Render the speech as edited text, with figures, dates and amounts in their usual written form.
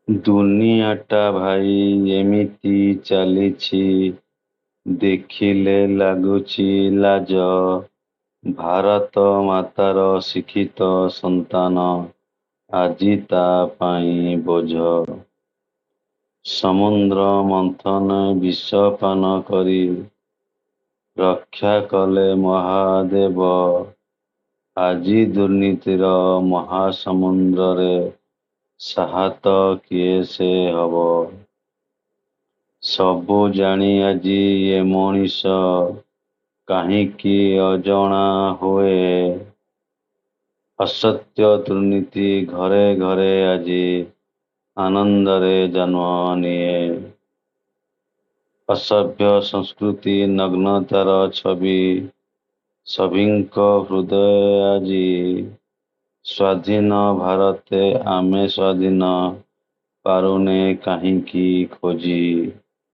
ଦୁନିଆଟା ଭାଇ ଏମିତି ଚାଲିଛି, ଦେଖିଲେ ଲାଗୁଛି ଲାଜ। ଭାରତ ମାତାର ଶିକ୍ଷିତ ସନ୍ତାନ ଆଜି ତା ପାଇଁ ବୋଝ। ସମୁଦ୍ର ମନ୍ଥନ ବିଷ ପାନ କରି ରକ୍ଷା କଲେ ମହାଦେବ। ଆଜି ଦୁର୍ନୀତିର ମହାସମୁଦ୍ରରେ ସାହାତ କିଏ ସେ ହବ? ସବୁ ଜାଣି ଆଜି ଏ ମଣିଷ କାହିଁକି ଅଜଣା ହୁଏ? ଅସତ୍ୟ ଦୁର୍ନୀତି ଘରେ ଘରେ ଆଜି ଆନନ୍ଦରେ ଜନ୍ମ ନିଏ। ଅସଭ୍ୟ ସଂସ୍କୃତି ନଗ୍ନତାର ଛବି ସଭିଙ୍କ ହୃଦୟ ଆଜି। ସ୍ୱାଧୀନ ଭାରତେ ଆମେ ସ୍ୱାଧୀନ ପାରୁନେ କାହିଁକି ଖୋଜି?